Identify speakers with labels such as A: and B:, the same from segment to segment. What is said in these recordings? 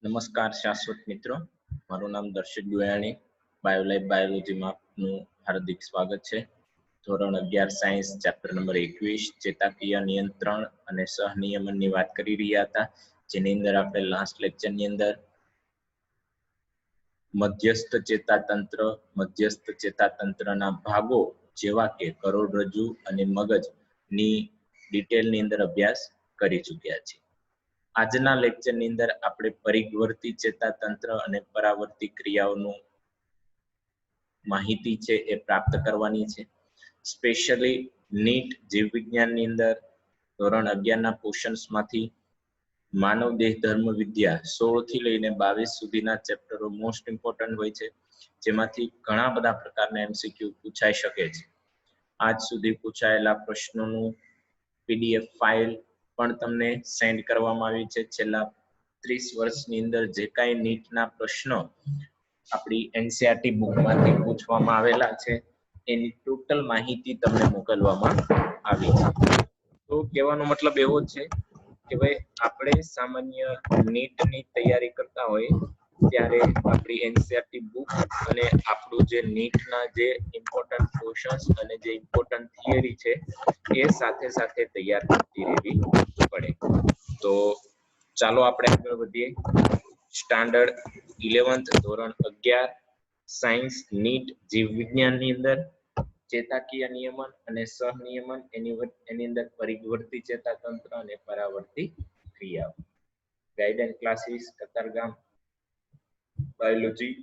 A: નમસ્કાર શાશ્વત મિત્રો, મારું નામ દર્શક ગોયાણી. બાયોલાઇફ બાયોલોજીમાં આપનું હાર્દિક સ્વાગત છે. ધોરણ 11 સાયન્સ ચેપ્ટર નંબર 21 ચેતાકીય નિયંત્રણ અને સહનિયમનની વાત કરી રહ્યા હતા, જેની અંદર આપણે લાસ્ટ લેક્ચરની અંદર મધ્યસ્થ ચેતાતંત્રના ભાગો જેવા કે કરોડરજ્જુ અને મગજની ડિટેલની અંદર અભ્યાસ કરી ચૂક્યા છીએ. આજના લેક્ચરની અંદર આપણે પરિવર્તી ચેતાતંત્ર અને પરાવર્તી ક્રિયાઓનું માહિતી છે એ પ્રાપ્ત કરવાની છે. સ્પેશિયલી નીટ જીવવિજ્ઞાનની અંદર ધોરણ 11ના પોર્શન્સમાંથી માનવ દેહ ધર્મ વિદ્યા 16 થી લઈને 22 સુધીના ચેપ્ટરો મોસ્ટ ઇમ્પોર્ટન્ટ હોય છે, જેમાંથી ઘણા બધા પ્રકારના એમસીક્યુ પૂછાઈ શકે છે. આજ સુધી પૂછાયેલા પ્રશ્નોનું પીડીએફ ફાઇલ પણ તમને સેન્ડ કરવામાં આવી છે. છેલ્લા 30 વર્ષની અંદર જે કાંઈ નીટના પ્રશ્નો આપણી એનસીઆરટી બુકમાંથી પૂછવામાં આવેલા છે એની ટોટલ માહિતી તમને મોકલવામાં આવી છે. તો કહેવાનો મતલબ એવો છે કે ભાઈ આપણે સામાન્ય નીટની તૈયારી કરતા હોય ત્યારે આપણી એનસીઆરટી બુક અને આપણું જે નીટના જે ઇમ્પોર્ટન્ટ પોર્શન્સ અને જે ઇમ્પોર્ટન્ટ થિયરી છે એ સાથે સાથે તૈયાર કરતી રહેવી પડે. તો ચાલો આપણે આગળ વધીએ. સ્ટાન્ડર્ડ 11th ધોરણ 11 સાયન્સ નીટ જીવવિજ્ઞાનની અંદર ચેતાકીય નિયમન અને સહનિયમન, એની અંદર પરિવર્તી ચેતાતંત્ર અને પરાવર્તી ક્રિયાઓ. Guide and classes Katargam biology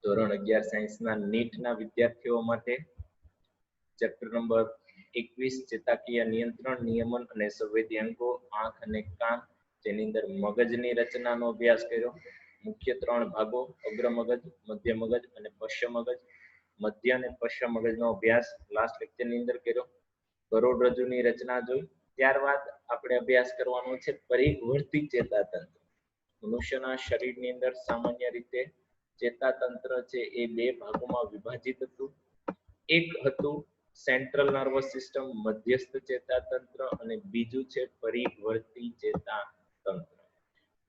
A: ધોરણ 11 સાયન્સના નીટના વિદ્યાર્થીઓ માટે ચેપ્ટર નંબર 21 ચેતાકીય નિયંત્રણ, નિયમન અને સંવેદી અંગો, આંખ અને કાન, જેની અંદર મગજની રચનાનો અભ્યાસ કર્યો. મુખ્ય 3 ભાગો અગ્ર મગજ, મધ્ય મગજ અને પશ્ચ મગજ. મધ્ય અને પશ્ચ મગજનો અભ્યાસ લાસ્ટ લેક્ચરની અંદર કર્યો. કરોડરજ્જુની રચના જોઈ. ત્યારબાદ આપણે અભ્યાસ કરવાનો છે પરિવર્તી ચેતાતંત્ર. મનુષ્યના શરીરની અંદર સામાન્ય રીતે ચેતાતંત્ર છે એ 2 ભાગોમાં વિભાજિત હતું. એક હતું સેન્ટ્રલ નર્વસ સિસ્ટમ મધ્યસ્થ ચેતાતંત્ર અને બીજું છે પરિવર્તી ચેતાતંત્ર.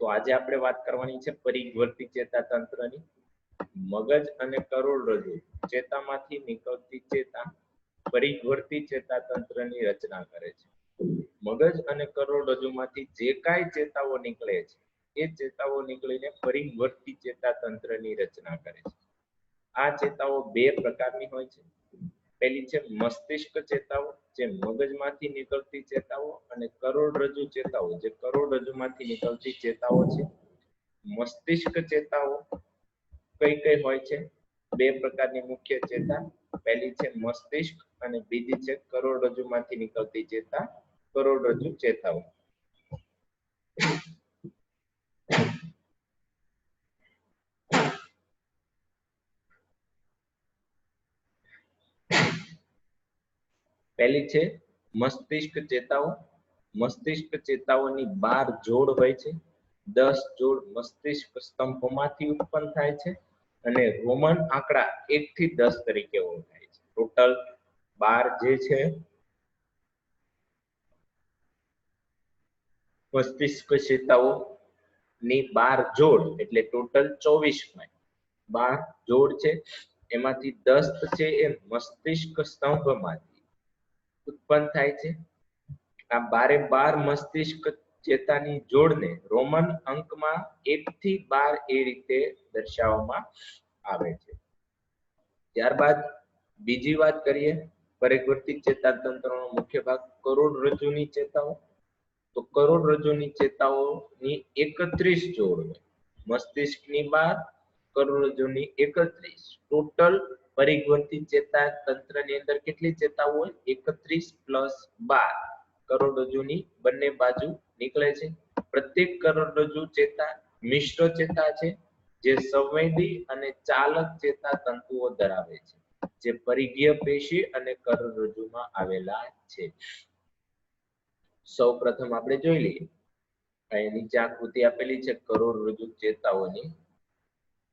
A: તો આજે આપણે વાત કરવાની છે પરિવર્તી ચેતાતંત્રની. મગજ અને કરોડરજ્જુ ચેતામાંથી નીકળતી ચેતા પરિવર્તી ચેતાતંત્રની રચના કરે છે. મગજ અને કરોડરજ્જુમાંથી જે કાંઈ ચેતાઓ નીકળે છે એ ચેતાઓ નીકળીને પરિવર્તી ચેતાતંત્રની રચના કરે છે. આ ચેતાઓ 2 પ્રકારની હોય છે. પહેલી છે મસ્તિષ્ક ચેતાઓ, જે મગજમાંથી નીકળતી ચેતાઓ, અને કરોડરજ્જુ ચેતાઓ, જે કરોડરજ્જુમાંથી નીકળતી ચેતાઓ છે. મસ્તિષ્ક ચેતાઓ કઈ કઈ હોય છે? 2 પ્રકારની મુખ્ય ચેતા. પહેલી છે મસ્તિષ્ક અને બીજી છે કરોડરજ્જુમાંથી નીકળતી ચેતા, કરોડરજ્જુ ચેતાઓ. પહેલી છે મસ્તિષ્ક ચેતાઓ. મસ્તિષ્ક ચેતાઓની 12 જોડ હોય છે. 10 જોડ મસ્તિષ્ક સ્તંભમાંથી ઉત્પન્ન થાય છે અને રોમન આંકડા 1 થી 10 તરીકે ઓળખાય છે. ટોટલ 12 જે છે મસ્તિષ્ક ચેતાઓ ની 12 જોડ એટલે ટોટલ 24 12 જોડ છે. એમાંથી 10 છે એ મસ્તિષ્ક સ્તંભમાંથી ઉત્પન્ન થાય છે. આ 12 મસ્તિષ્ક ચેતાની જોડને રોમન અંકમાં 1 થી 12 એ રીતે દર્શાવવામાં આવે છે. ત્યારબાદ બીજી વાત કરીએ પરિવર્તી ચેતાતંત્રનો મુખ્ય ભાગ કરોડરજ્જુની ચેતાઓ. તો કરોડરજ્જુની ચેતાઓની 31 જોડ હોય. મસ્તિષ્કની 12, કરોડરજ્જુની 31. ટોટલ પરિવર્તી ચેતાતંત્રની અંદર કેટલી ચેતાઓ હોય? 31 પ્લસ 12 કરોડરજ્જુની બંને બાજુ નીકળે છે. પ્રત્યેક કરોડરજ્જુ ચેતા મિશ્ર ચેતા છે, જે સંવેદી અને ચાલક ચેતાતંતુઓ ધરાવે છે, જે પરિઘીય પેશી અને કરોડરજ્જુમાં આવેલા છે. સૌપ્રથમ આપણે જોઈ લઈએ. અહીં નીચે આકૃતિ આપેલી છે કરોડરજ્જુ ચેતાઓની.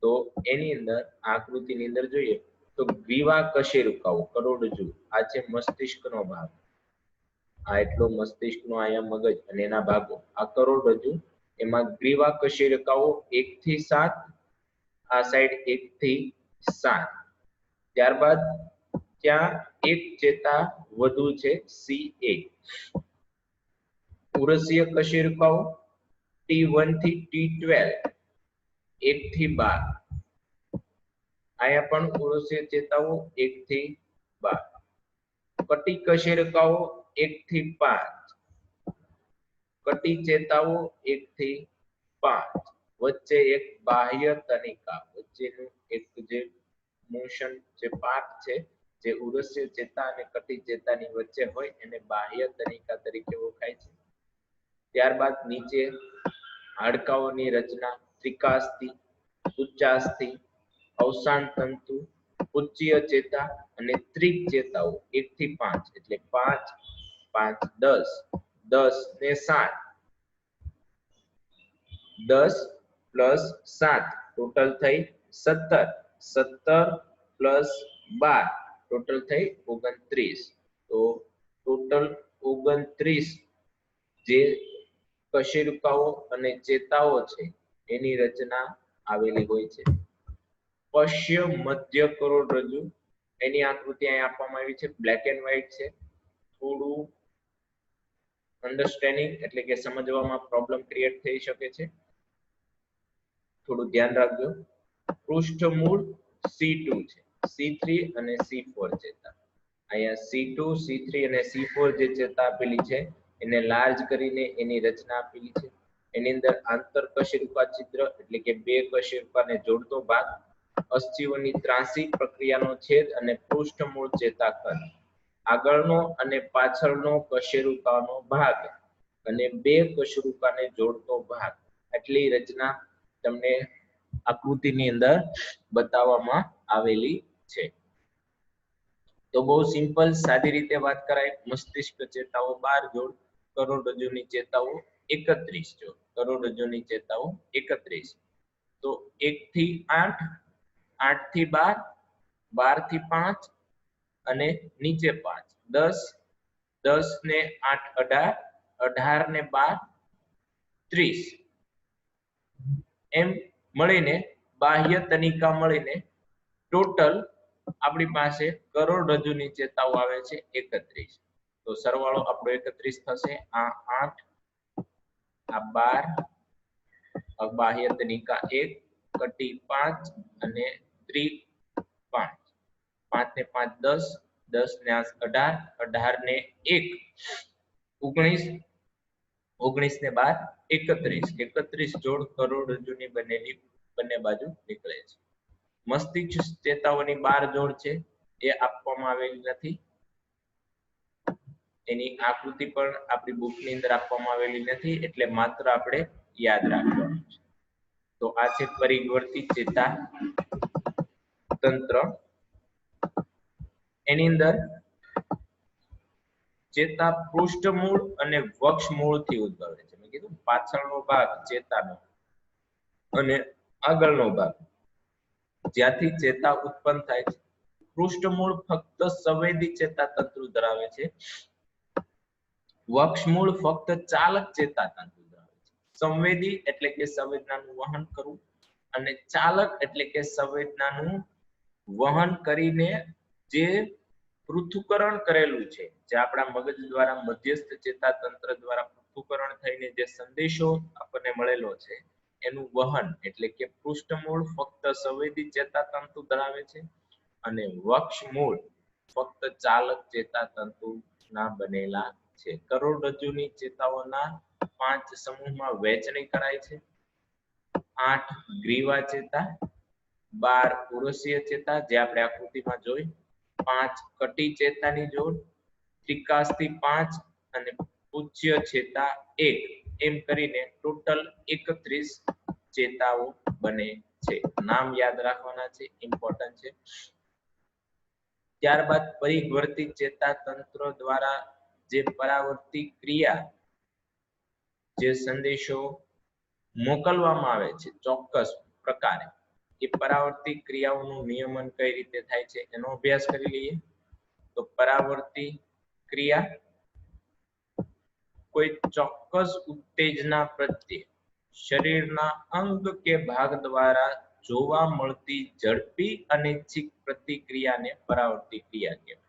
A: તો એની અંદર આકૃતિની અંદર જોઈએ તો ગ્રીવા કશેરુકાઓ કરોડરજ્જુ, આ છે મસ્તિષ્કનો ભાગ. આ એટલો મસ્તિષ્કનો આયા મગજ અને એના ભાગો, આ કરોડરજ્જુ. એમાં ગ્રીવા કશેરુકાઓ 1 થી 7, આ સાઈડ 1 થી 7. ત્યારબાદ ત્યાં એક ચેતા વધુ છે C8. ઉરસીય કશેરુકાઓ T1 થી T12, 1 થી 12. અહીંયા પણ ઉરસીય ચેતાઓ 1 થી 12. કટી કશેરુકાઓ 1 થી 5, કટી ચેતાઓ 1 થી 5. વચ્ચે એક બાહ્ય તનિકા, વચ્ચેનું એક જે મોશન જે પાર્ટ છે જે ઉરસ્ય ચેતા અને કટી ચેતાની વચ્ચે હોય એને બાહ્ય તનિકા તરીકે ઓળખાય છે. ત્યારબાદ નીચે હાડકાઓની રચના ત્રિકાસ્થિ, ઉચ્ચાસ્થિ, અવસાન તંતુ, ઉચ્ચીય ચેતા અને ત્રિક ચેતાઓ 1 થી 5 એટલે 5, 5, 10, 10 ને 7, 10 પ્લસ 7 ટોટલ થઈ 17, 17 પ્લસ 12 ટોટલ થઈ 29. તો ટોટલ 29 જે કશેરુકાઓ અને ચેતાઓ છે એની રચના આવેલી હોય છે. પશ્ય મધ્ય કરોડરજ્જુ, એની આકૃતિ અહીં આપવામાં આવી છે, બ્લેક એન્ડ વ્હાઇટ છે. થોડું અન્ડરસ્ટેન્ડિંગ એટલે કે સમજવામાં પ્રોબ્લેમ ક્રિએટ થઈ શકે છે, થોડું ધ્યાન રાખજો. પૃષ્ઠમૂળ C2 છે, C3 અને C4 ચેતા. અહીંયા C2, C3 અને C4 જે ચેતા આપેલી છે એને લાર્જ કરીને એની રચના આપેલી છે. એની અંદર આંતર કશેરુકા છિદ્ર એટલે કે બે કશેરુકાને જોડતો ભાગ, અસ્થિઓની ત્રાંસી પ્રક્રિયાનો છેદ અને પૃષ્ઠમૂળ ચેતાખંડ, આગળનો અને પાછળનો કશેરુકાનો ભાગ અને બે કશેરુકાને જોડતો ભાગ. આટલી રચના તમને આકૃતિની અંદર બતાવવામાં આવેલી છે. તો બહુ સિમ્પલ સાદી રીતે વાત કરાય. મસ્તિષ્ક ચેતાઓ 12 જોડ, કરોડરજ્જુની ચેતાઓ 31 જોડ, કરોડરજ્જુની ચેતાઓ 31. તો 1 થી 8, 8 થી 12, 12 થી 5 અને નીચે 5, 10, 10 ને 8 18, 18 ને 12 30. એમ મળીને બાહ્ય તનિકા મળીને ટોટલ આપણી પાસે કરોડરજ્જુની ચેતાઓ આવે છે 31. તો સરવાળો આપણો 31 થશે. આ 8, આ 12, આ બાહ્ય તનિકા 1, કટી 5 અને ત્રિક 5. 5 ને 5 10, 10 ને 18, 18 ને 1 19, 19 ને 12 31. 31 જોડ કરોડરજ્જુની બનેલી બંને બાજુ નીકળે છે. મસ્તિષ્ક ચેતાઓની 12 જોડ છે એ આપવામાં આવેલી નથી, એની આકૃતિ પણ આપણી બુકની અંદર આપવામાં આવેલી નથી, એટલે માત્ર આપણે યાદ રાખવાનું છે. તો આ છે પરિવર્તી ચેતા તંત્ર. એની અંદર ચેતા પૃષ્ઠમૂળ અને વક્ષમૂળથી ઉદ્ભવે છે. મેં કીધું પાછળનો ભાગ ચેતાનો અને આગળનો ભાગ જ્યાંથી ચેતા ઉત્પન્ન થાય છે. પૃષ્ઠમૂળ ફક્ત સંવેદી ચેતા તંતુ ધરાવે છે, વક્ષમૂળ ફક્ત ચાલક ચેતા તંતુ ધરાવે છે. સંવેદી એટલે કે સંવેદનાનું વહન કરવું અને ચાલક એટલે કે સંવેદનાનું વહન કરીને જે પૃથ્થકરણ કરેલું છે, જે આપણા મગજ દ્વારા મધ્યસ્થ ચેતા તંત્ર દ્વારા પૃથ્થકરણ થઈને જે સંદેશો આપણને મળેલો છે એનું વહન એટલે કે પૃષ્ઠમૂળ ફક્ત સંવેદી ચેતા તંતુ ધરાવે છે અને વક્ષમૂળ ફક્ત ચાલક ચેતા તંતુના બનેલા છે. કરોડરજ્જુની ચેતાઓના 5 સમૂહમાં વહેંચણી કરાય છે. 8 ગ્રીવા ચેતા, 12 ઉરસીય ચેતા જે આપણે આકૃતિમાં જોઈ, 5 કટી ચેતાની જોડ, ત્રિકાસ્થિ 5 અને ઉચ્ચીય ચેતા 1. એમ કરીને ટોટલ 31 ચેતાઓ બને છે. નામ યાદ રાખવાના છે, ઇમ્પોર્ટન્ટ છે. ત્યારબાદ પરિવર્તી ચેતા તંત્ર દ્વારા જે પરાવર્તી ક્રિયા, જે સંદેશો મોકલવામાં આવે છે ચોક્કસ પ્રકારે, એ પરાવર્તી ક્રિયાઓનું નિયમન કઈ રીતે થાય છે એનો અભ્યાસ કરી લઈએ. તો પરાવર્તી ક્રિયા કોઈ ચોક્કસ ઉત્તેજના પ્રત્યે શરીરના અંગ કે ભાગ દ્વારા જોવા મળતી ઝડપી અનૈચ્છિક પ્રતિક્રિયાને પરાવર્તિત ક્રિયા કહેવાય.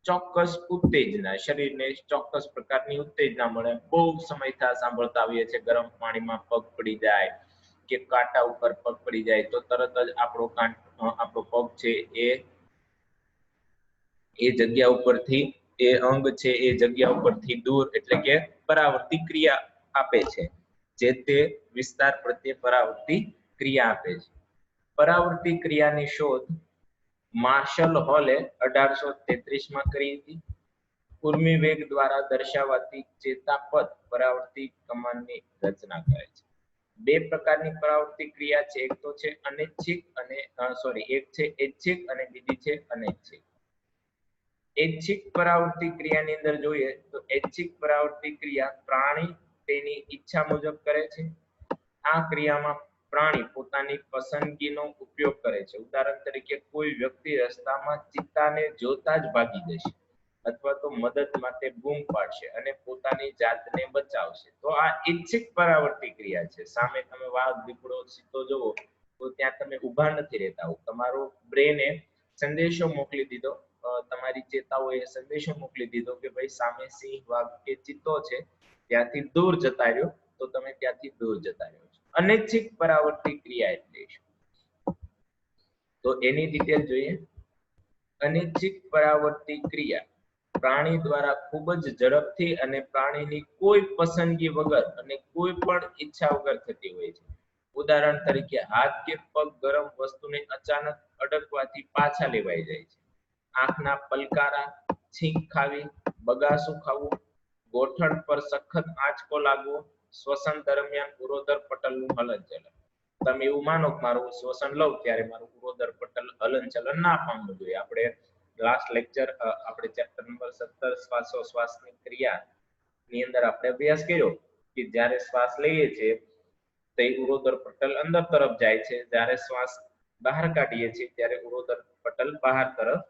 A: ચોક્કસ ઉત્તેજના, શરીરને ચોક્કસ પ્રકારની ઉત્તેજના મળે, બહુ સમયથી સાંભળતા આવીએ છીએ, ગરમ પાણીમાં પગ પડી જાય કે કાંટા ઉપર પગ પડી જાય તો તરત જ આપણો પગ છે એ જગ્યા ઉપરથી, એ અંગ છે એ જગ્યા ઉપરથી દૂર, એટલે કે પરાવર્તિત ક્રિયા આપે છે. જે તે વિસ્તાર પ્રત્યે પરાવર્તિત ક્રિયા આપે છે. પરાવર્તિત ક્રિયાની શોધ માર્શલ હોલે 1833માં કરી હતી. ઉર્મિ વેગ દ્વારા દર્શાવાતી ચેતાપથ પરાવર્તિત કમાનની રચના કરે છે. બે પ્રકારની પરાવર્તિત ક્રિયા છે, એક તો છે અનૈચ્છિક અને એક છે ઐચ્છિક અને બીજી છે અનૈચ્છિક. ઐચ્છિક પરાવર્તિત ક્રિયાની અંદર જોઈએ તો ઐચ્છિક પરાવર્તિત ક્રિયા પ્રાણી તેની ઈચ્છા મુજબ કરે છે. આ ક્રિયામાં પ્રાણી પોતાની પસંદગીનો ઉપયોગ કરે છે. ઉદાહરણ તરીકે કોઈ વ્યક્તિ રસ્તામાં ચિત્તાને જોતા જ ભાગી જશે અથવા તો મદદ માટે બૂમ પાડશે અને પોતાની જાતને બચાવશે, તો આ ઈચ્છિક પરાવર્તિત ક્રિયા છે. સામે તમે વાઘ, દીપડો, ચિત્તો જોવો તો ત્યાં તમે ઊભા નથી રહેતા, તમારો બ્રેને સંદેશો મોકલી દીધો, તમારી ચેતાઓએ સંદેશો મોકલી દીધો કે ભાઈ સામે સિંહ, વાઘ કે ચિત્તો છે, ત્યાંથી દૂર જતા રહ્યો, તો તમે ત્યાંથી દૂર જતા રહ્યો છો. અનૈચ્છિક પરાવર્તિત ક્રિયા એટલે શું, તો એની ડિટેલ જોઈએ. અનૈચ્છિક પરાવર્તિત ક્રિયા પ્રાણી દ્વારા ખૂબ જ ઝડપથી અને પ્રાણીની કોઈ પસંદગી વગર અને કોઈ પણ ઈચ્છા વગર થતી હોય છે. ઉદાહરણ તરીકે હાથ કે પગ ગરમ વસ્તુને અચાનક અડકવાથી પાછા લેવાઈ જાય છે. આંખના પલકારા, છીંક ખાવી, બગાસું ખાવું, ગોઠણ પર સખત આંચકો લાગવો, શ્વસન દરમિયાન ઉરોદર પટલનું હલનચલન. તમે એવું માનો કે મારું શ્વસન લઉં ત્યારે મારું ઉરોદર પટલ હલનચલન ના પામવું જોઈએ. આપણે લાસ્ટ લેક્ચર, આપણે ચેપ્ટર નંબર 17 શ્વાસોશ્વાસની ક્રિયા ની અંદર આપણે અભ્યાસ કર્યો કે જ્યારે શ્વાસ લઈએ છીએ તો ઉરોદર પટલ અંદર તરફ જાય છે, જ્યારે શ્વાસ બહાર કાઢીએ છીએ ત્યારે ઉરોદર પટલ બહાર તરફ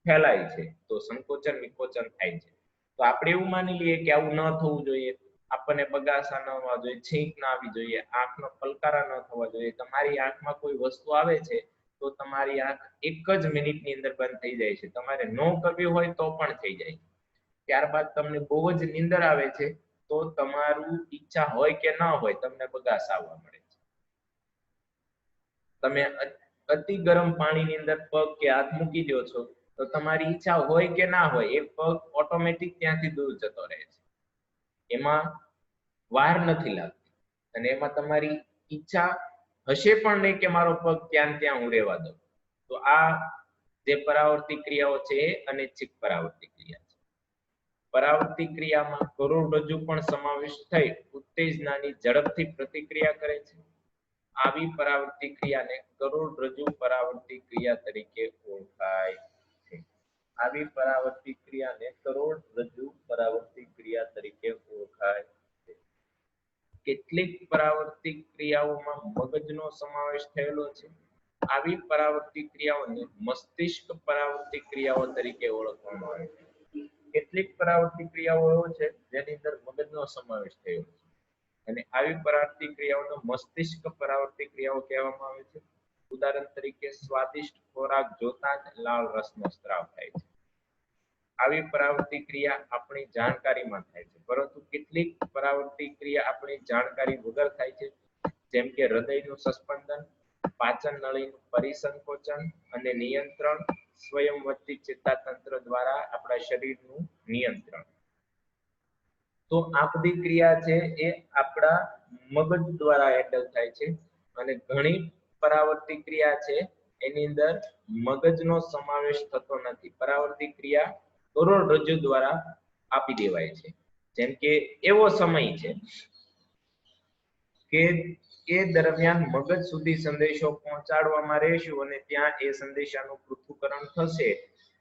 A: ફેલાય છે, તો સંકોચન વિકોચન થાય છે. તો આપણે એવું માની લઈએ કે આવું ન થવું જોઈએ, આપણને બગાસા ન આવવા જોઈએ, છીંક ના આવવી જોઈએ, આંખનો પલકારા ન થવા જોઈએ. તમારી આંખમાં કોઈ વસ્તુ આવે છે તો તમારી આંખ એક જ મિનિટની અંદર બંધ થઈ જાય છે. તમારે ન કરવી હોય તો પણ થઈ જાય. ત્યારબાદ તમને બહુ જ નીંદર આવે છે તો તમારું ઈચ્છા હોય કે ન હોય તમને બગાસા આવવા મળે છે. તમે અતિ ગરમ પાણીની અંદર પગ કે હાથ મૂકી દો છો તો તમારી ઈચ્છા હોય કે ના હોય એ પગ ઓટોમેટિક ત્યાંથી દૂર જતો રહે છે. એમાં વાર નથી લાગતી અને એમાં તમારી ઈચ્છા હશે પણ નહીં કે મારો પગ ત્યાં હું રહેવા દઉં. તો આ જે પરાવર્તિત ક્રિયાઓ છે એ અનૈચ્છિક પરાવર્તિત ક્રિયા છે. પરાવર્તિત ક્રિયામાં કરોડરજ્જુ પણ સમાવેશ થઈ ઉત્તેજનાની ઝડપથી પ્રતિક્રિયા કરે છે. આવી પરાવર્તિત ક્રિયાને કરોડરજ્જુ પરાવર્તિત ક્રિયા તરીકે ઓળખાય છે. આવી પરાવર્તિત ક્રિયાને કરોડરજ્જુ પરાવર્તિત ક્રિયા તરીકે ઓળખાય છે. કેટલીક પરાવર્તિત ક્રિયાઓમાં મગજનો સમાવેશ થયેલો છે. આવી પરાવર્તિત ક્રિયાઓને મસ્તિષ્ક પરાવર્તિત ક્રિયાઓ તરીકે ઓળખવામાં આવે છે. કેટલીક પરાવર્તિત ક્રિયાઓ એવો છે જેની અંદર મગજનો સમાવેશ થયો છે અને આવી પરાવર્તિત ક્રિયાઓને મસ્તિષ્ક પરાવર્તિત ક્રિયાઓ કહેવામાં આવે છે. ઉદાહરણ તરીકે સ્વાદિષ્ટ ખોરાક જોતા જ લાળ રસનો સ્ત્રાવ થાય છે. આવી પરાવર્તિત ક્રિયા આપણી જાણકારીમાં થાય છે, પરંતુ કેટલીક પરાવર્તિત ક્રિયા આપણી જાણકારી વગર થાય છે, જેમ કે હૃદયનું સસ્પંદન, પાચન નળીનું પરિસંકોચન અને નિયંત્રણ, સ્વયંવર્તી ચેતાતંત્ર દ્વારા આપણા શરીરનું નિયંત્રણ. તો આ બધી ક્રિયા છે એ આપણા મગજ દ્વારા હેન્ડલ થાય છે અને ઘણી પરાવર્તિત ક્રિયા છે એની અંદર મગજનો સમાવેશ થતો નથી. પરાવર્તિત ક્રિયા કરોડરજ્જુ દ્વારા આપી દેવાય છે. જેમ કે એવો સમય છે કે એ દરમિયાન મગજ સુધી સંદેશો પહોંચાડવામાં રહેશું અને ત્યાં એ સંદેશાનું પૃથ્થકરણ થશે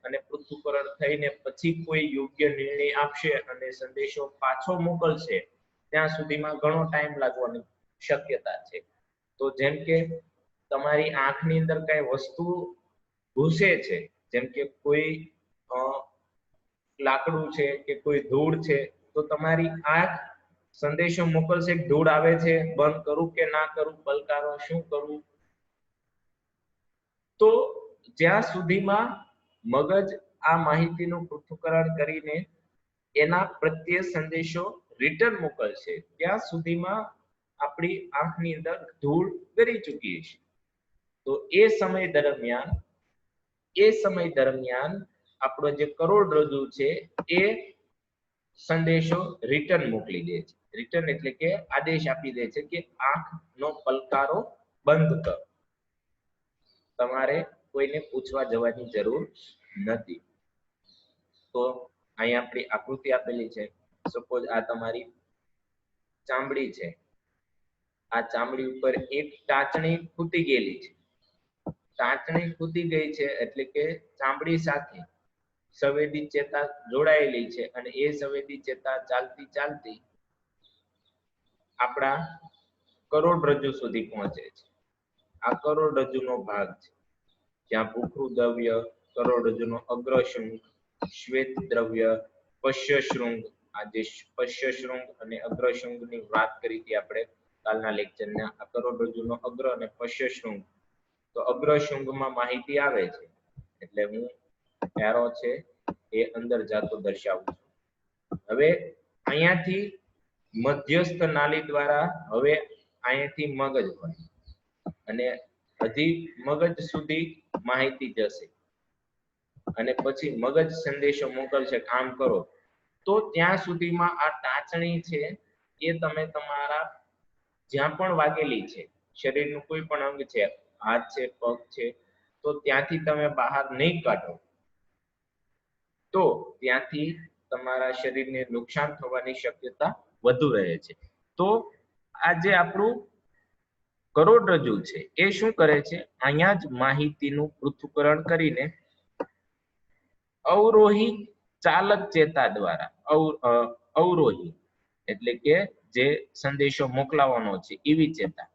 A: અને પૃથ્થકરણ થઈને પછી કોઈ યોગ્ય નિર્ણય આપશે અને સંદેશો પાછો મોકલશે, ત્યાં સુધીમાં ઘણો ટાઈમ લાગવાની શક્યતા છે. તો જેમ કે તમારી આંખની અંદર કઈ વસ્તુ ઘૂસે છે, જેમ કે કોઈ લાકડું છે કે કોઈ ધૂળ છે, તો તમારી આંખ સંદેશો મોકલશે, ધૂળ આવે છે, બંધ કરું કે ના કરું, પલકારો શું કરવું? તો જ્યાં સુધીમાં મગજ આ માહિતીનું પૃથ્થકરણ કરીને એના પ્રત્યે સંદેશો રિટર્ન મોકલશે ત્યાં સુધીમાં આપણી આંખની અંદર ધૂળ ગરી ચૂકી છે. તો એ સમય દરમિયાન આપણો જે કરોડરજ્જુ છે એ સંદેશો રિટર્ન મોકલી દે છે. રિટર્ન એટલે કે આદેશ આપી દે છે કે આંખનો પલકારો બંધ કરો. તમારે કોઈને પૂછવા જવાની જરૂર નથી. તો અહીંયા આપણી આકૃતિ આપેલી છે. સપોઝ આ તમારી ચામડી છે. આ ચામડી ઉપર એક ટાચણી ફૂટી ગયેલી છે. ટાચણી ફૂટી ગઈ છે એટલે કે ચામડી સાથે સંવેદી ચેતા જોડાયેલી છે અને એ સંવેદી ચેતા ચાલતી ચાલતી આપણા કરોડરજ્જુ સુધી પહોંચે છે. આ કરોડરજ્જુનો ભાગ છે જ્યાં ભૂખરું દ્રવ્ય, કરોડરજ્જુનો અગ્રશૃંગ, શ્વેત દ્રવ્ય, પશ્યશૃંગ. આ જે પશ્યશૃંગ અને અગ્રશૃંગની વાત કરી હતી આપણે કાલના લેક્ચરના. આ કરોડરજ્જુનો અગ્ર અને પશ્યશૃંગ. તો અગ્રશૃંગમાં માહિતી આવે છે એટલે હું એરો છે એ અંદર જાતો દર્શાવું છું. હવે અહીંયાથી મધ્યસ્થ નાળી દ્વારા હવે અહીંયાથી મગજ હોય અને હજી મગજ સુધી માહિતી જશે અને પછી મગજ સંદેશો મોકલશે કામ કરો. તો ત્યાં સુધીમાં આ ટાચણી છે એ તમે તમારા જ્યાં પણ વાગેલી છે, શરીરનું કોઈ પણ અંગ છે, હાથ છે, પગ છે, તો ત્યાંથી તમે બહાર નહીં કાઢો તો ત્યાંથી તમારા શરીરને નુકસાન થવાની શક્યતા વધુ રહે છે. તો આ જે આપણું કરોડરજ્જુ છે એ શું કરે છે? અહીંયા જ માહિતીનું પૃથ્થકરણ કરીને અવરોહી ચાલક ચેતા દ્વારા અવરોહી એટલે કે જે સંદેશો મોકલાવાનો છે એવી ચેતા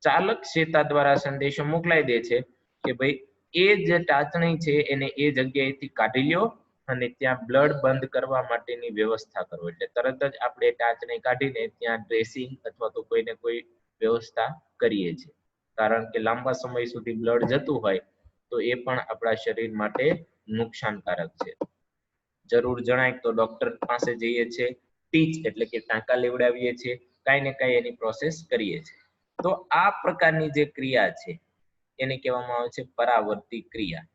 A: ચાલક ચેતા દ્વારા સંદેશો મોકલાઈ દે છે કે ભાઈ એ જે ટાચણી છે એને એ જગ્યાએથી કાઢી લ્યો અને ત્યાં બ્લડ બંધ કરવા માટેની વ્યવસ્થા કરો. એટલે તરત જ આપણે ટાચણી કાઢીને ત્યાં ડ્રેસિંગ અથવા તો કોઈને કોઈ વ્યવસ્થા કરીએ છીએ. કારણ કે લાંબા સમય સુધી બ્લડ જતું હોય તો એ પણ આપણા શરીર માટે નુકસાનકારક છે. જરૂર જણાય તો ડોક્ટર પાસે જઈએ છીએ, ટીચ એટલે કે ટાંકા લેવડાવીએ છીએ, કાંઈ ને કાંઈ એની પ્રોસેસ કરીએ છીએ. તો આ પ્રકારની જે ક્રિયા છે એને કહેવામાં આવે છે પરાવર્તી ક્રિયા.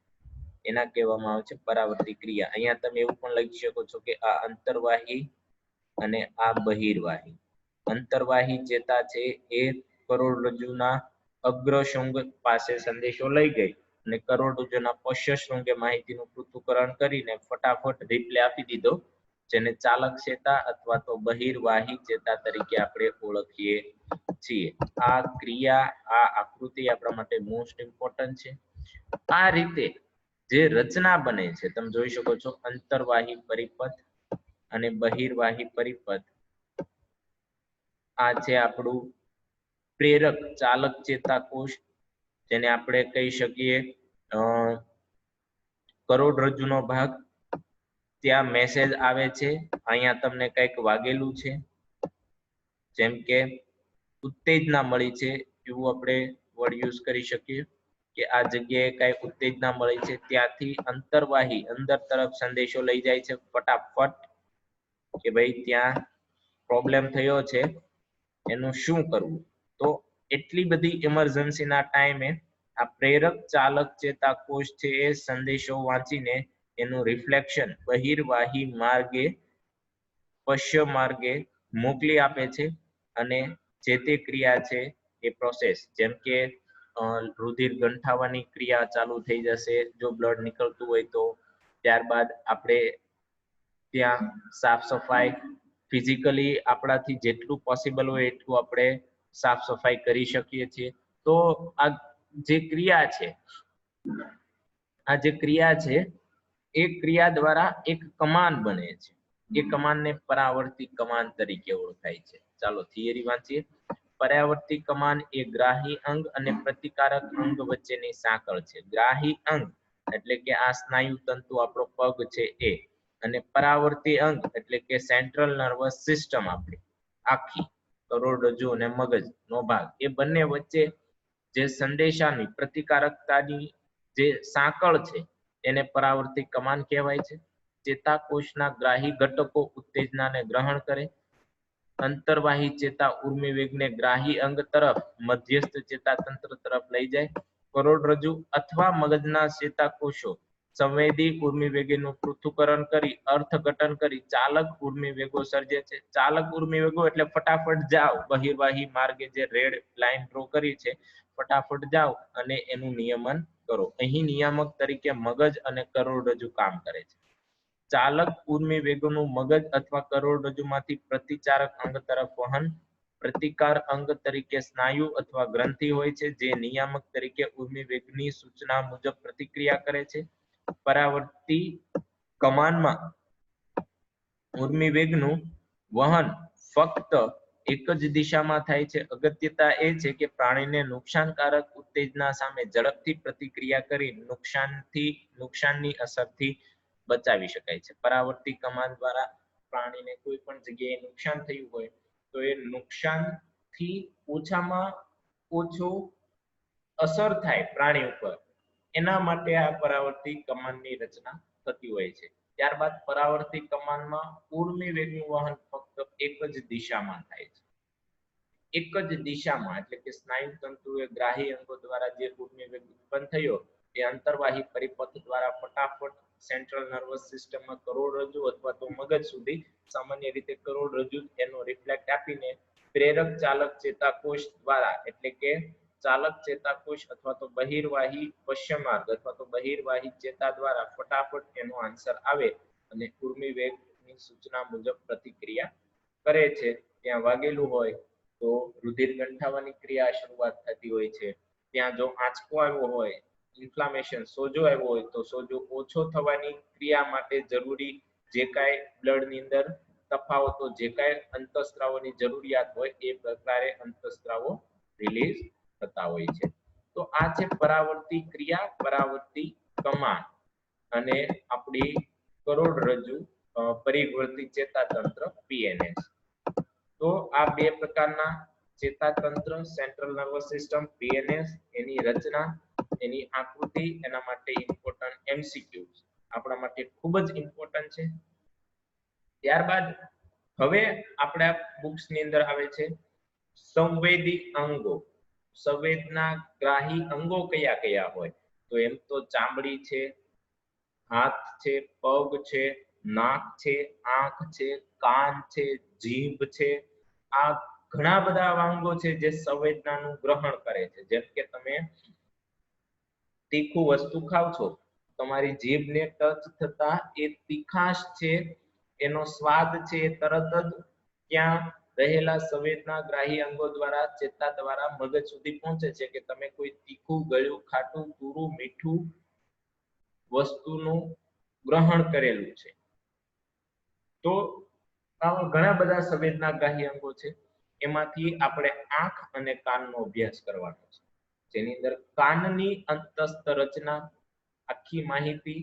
A: એના કહેવામાં આવે છે પરાવર્તી ક્રિયા. અહીંયા તમે એવું પણ લખી શકો છો કે આ અંતર્વાહી અને આ બહિર્વાહી. અંતર્વાહી ચેતા છે એ કરોડરજ્જુના અગ્રશૃંગ પાસે સંદેશો લઈ ગઈ અને કરોડરજ્જુના પશ્યશૃંગે માહિતીનું પૃથ્થકરણ કરીને ફટાફટ રિપ્લે આપી દીધો, જેને ચાલક ચેતા અથવા તો બહિર્વાહી ચેતા તરીકે આપણે ઓળખીએ છીએ. આ ક્રિયા, આ આકૃતિ આપણા માટે મોસ્ટ ઇમ્પોર્ટન્ટ છે. આ રીતે જે રચના બને છે તમે જોઈ શકો છો, અંતર્વાહી પરિપથ અને બહિર્વાહી પરિપથ. આ છે આપણું પ્રેરક ચાલક ચેતાકોષ, જેને આપણે કહી શકીએ કરોડરજ્જુનો ભાગ. ત્યાં મેસેજ આવે છે, અહીંયા તમને કંઈક વાગેલું છે, જેમ કે ઉત્તેજના મળી છે એવું આપણે વર્ડ યુઝ કરી શકીએ કે આ જગ્યાએ કઈ ઉત્તેજના મળી છે. ત્યાંથી અંતર્વાહી અંદર તરફ સંદેશો લઈ જાય છે ફટાફટ કે ભાઈ ત્યાં પ્રોબ્લેમ થયો છે, એનું શું કરવું. તો એટલી બધી ઇમરજન્સીના ટાઈમે આ પ્રેરક ચાલક ચેતાકોષ છે એ સંદેશો વાંચીને એનું રિફ્લેક્શન બહિર્વાહી માર્ગે, પશ્ય માર્ગે મોકલી આપે છે અને જે તે ક્રિયા છે એ પ્રોસેસ, જેમ કે રુધિર ગંઠાવાની ક્રિયા ચાલુ થઈ જશે જો બ્લડ નીકળતું હોય તો. ત્યારબાદ આપણે ત્યાં સાફ સફાઈ ફિઝિકલી આપણાથી જેટલું પોસિબલ હોય એટલું આપણે સાફ સફાઈ કરી શકીએ છીએ. તો આ જે ક્રિયા છે એ ક્રિયા દ્વારા એક કમાન બને છે. એ કમાનને પરાવર્તી કમાન તરીકે ઓળખાય છે. ચાલો થિયરી વાંચીએ. પરાવર્તી કમાન એ ગ્રાહી અંગ અને પ્રતિકારક અંગ વચ્ચેની સાંકળ છે. ગ્રાહી અંગ એટલે કે આ સ્નાયુ તંતુ આપણો પગ છે એ, અને પરાવર્તી અંગ એટલે કે સેન્ટ્રલ નર્વસ સિસ્ટમ આપણી, આખી કરોડરજ્જુ અને મગજનો ભાગ એ બંને વચ્ચે જે સંદેશાની પ્રતિકારકતાની જે સાંકળ છે એને પરાવર્તિત કમાન કહેવાય છે. ચેતાકોષના ગ્રાહી ઘટકો ઉત્તેજનાને ગ્રહણ કરે, અંતર્વાહી ચેતા ઉર્મિ વેગને ગ્રાહી અંગ તરફ મધ્યસ્થ ચેતાતંત્ર તરફ લઈ જાય. કરોડરજ્જુ અથવા મગજના ચેતાકોષો સંવેદી ઉર્મિ વેગનું પૃથ્થકરણ કરી અર્થઘટન કરી ચાલક ઉર્મિ વેગો સર્જે છે. ચાલક ઉર્મિ વેગો એટલે ફટાફટ જાઓ, બહિર્વાહી માર્ગે જે રેડ લાઈન ડ્રો કરી છે ફટાફટ જાઓ અને એનું નિયમન કરો. અહીં નિયામક તરીકે મગજ અને કરોડરજ્જુ કામ કરે છે. ચાલક ઉર્મિ વેગોનું મગજ અથવા કરોડરજ્જુમાંથી પ્રતિચારક અંગ તરફ વહન, પ્રતિકાર અંગ તરીકે સ્નાયુ અથવા ગ્રંથિ હોય છે જે નિયામક તરીકે ઉર્મિ વેગની સૂચના મુજબ પ્રતિક્રિયા કરે છે. પરાવર્તી કમાનમાં ઉર્મિ વેગનું વહન ફક્ત એક જ દિશામાં થાય છે. અગત્યતા એ છે કે પ્રાણીને નુકસાનકારક ઉત્તેજના સામે ઝડપથી પ્રતિક્રિયા કરી નુકસાનની અસરથી બચાવી શકાય છે. પરાવર્તી કમાન દ્વારા પ્રાણીને કોઈ પણ જગ્યાએ નુકસાન થયું હોય તો એ નુકસાનથી ઓછામાં ઓછો અસર થાય પ્રાણી ઉપર, એના માટે આ પરાવર્તી કમાનની રચના થતી હોય છે. ત્યારબાદ પરાવર્તી કમાનમાં ઉર્મિ વેગનું વહન ફક્ત એક જ દિશામાં થાય છે. એક જ દિશામાં એટલે કે સ્નાયુ તંતુએ ગ્રાહી અંગો દ્વારા જે ઉર્મિ વેગ ઉત્પન્ન થયો એ અંતર્વાહી પરિપથ દ્વારા ફટાફટ સેન્ટ્રલ નર્વસ સિસ્ટમમાં કરોડરજ્જુ અથવા તો મગજ સુધી, સામાન્ય રીતે કરોડરજ્જુ એનો રિફ્લેક્ટ આપીને પ્રેરક ચાલક ચેતાકોષ દ્વારા એટલે કે ચાલક ચેતાકોષ અથવા તો બહિર્વાહી પશ્ચમાર્ગ અથવા તો બહિર્વાહી ચેતા દ્વારા ફટાફટ એનો આન્સર આવે અને ઉર્મિ વેગની સૂચના મુજબ પ્રતિક્રિયા કરે છે. ત્યાં વાગેલું હોય તો રુધિર ગંઠાવાની ક્રિયા શરૂઆત થતી હોય છે. ત્યાં જો આંચકો આવ્યો હોય, ઇન્ફ્લામેશન સોજો આવ્યો હોય તો સોજો ઓછો થવાની ક્રિયા માટે જરૂરી જે કાંઈ બ્લડની અંદર તફાવતો, જે કાંઈ અંતઃસ્ત્રાવોની જરૂરિયાત હોય એ પ્રકારે અંતઃસ્ત્રાવો રિલીઝ થતા હોય છે. તો આ છે પરાવર્તી ક્રિયા, પરાવર્તી કમાન અને આપણી કરોડરજ્જુ પરિવર્તી ચેતાતંત્ર પીએનએસ. તો આ બે પ્રકારના ચેતાતંત્ર, સેન્ટ્રલ નર્વસ સિસ્ટમ પીએનએસ, એની રચના, એની આકૃતિ, એના માટે ઇમ્પોર્ટન્ટ એમસીક્યુ આપણા માટે ખૂબ જ ઇમ્પોર્ટન્ટ છે. ત્યારબાદ હવે આપણા બુક્સની અંદર આવે છે સંવેદી અંગો. સંવેદના ગ્રાહી અંગો કયા કયા હોય? તો એમ તો ચામડી છે, હાથ છે, પગ છે, નાક છે, આંખ છે, કાન છે, જીભ છે. આ ઘણા બધા અંગો છે જે સંવેદનાનું ગ્રહણ કરે છે. જેમ કે તમે તીખું વસ્તુ ખાવ છો, તમારી જીભને ટચ થતા એ તીખાશ છે, એનો સ્વાદ છે એ તરત જ ત્યાં રહેલા સંવેદના ગ્રાહી અંગો દ્વારા ચેતા દ્વારા મગજ સુધી પહોંચે છે કે તમે કોઈ તીખું, ગળ્યું, ખાટું, તુરું, મીઠું વસ્તુનું ગ્રહણ કરેલું છે. તો આવા ઘણા બધા સંવેદના ગ્રાહી અંગો છે. એમાંથી આપણે આંખ અને કાનનો અભ્યાસ કરવાનો છે, જેની અંદર કાનની અંતસ્થ રચના આખી માહિતી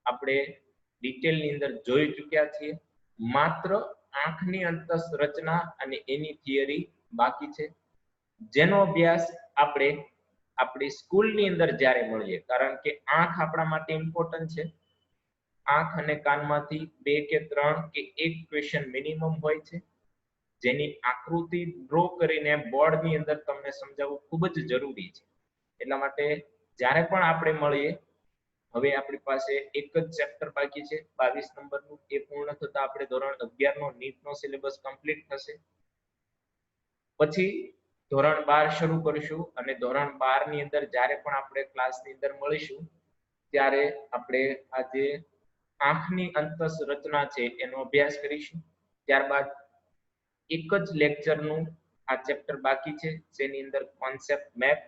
A: આપણે ડિટેલની અંદર જોઈ ચૂક્યા છીએ. માત્ર આંખની અંતસ્થ રચના અને એની થિયરી બાકી છે, જેનો અભ્યાસ આપણે આપણી સ્કૂલની અંદર જ્યારે મળીએ, કારણ કે આંખ આપણા માટે ઇમ્પોર્ટન્ટ છે. આંખ અને કાનમાંથી 2 કે 3 કે 1 ક્વેશ્ચન મિનિમમ હોય છે, જેની આકૃતિ ડ્રો કરીને બોર્ડની અંદર તમને સમજાવવું ખૂબ જ જરૂરી છે. એટલા માટે જ્યારે પણ આપણે મળીએ, હવે આપણી પાસે એક જ ચેપ્ટર બાકી છે 22 નંબરનું, એ પૂર્ણ થતા આપણે ધોરણ 11 નો નીટનો સિલેબસ કમ્પ્લીટ થશે. પછી ધોરણ 12 શરૂ કરીશું અને ધોરણ 12 ની અંદર જ્યારે પણ આપણે ક્લાસની અંદર મળીશું ત્યારે આપણે આજે આંખની અંતસ્થ રચના છે એનો અભ્યાસ કરીશું. ત્યારબાદ એક જ લેક્ચરનું આ ચેપ્ટર બાકી છે જેની અંદર કોન્સેપ્ટ મેપ,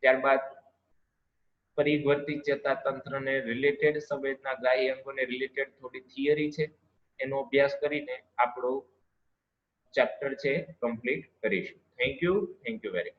A: ત્યારબાદ પરિવર્તી ચેતાતંત્રને રિલેટેડ સંવેદના ગ્રાહી અંગોને રિલેટેડ થોડી થિયરી છે, એનો અભ્યાસ કરીને આપણો ચેપ્ટર છે કમ્પ્લીટ કરીશું. Thank you very much.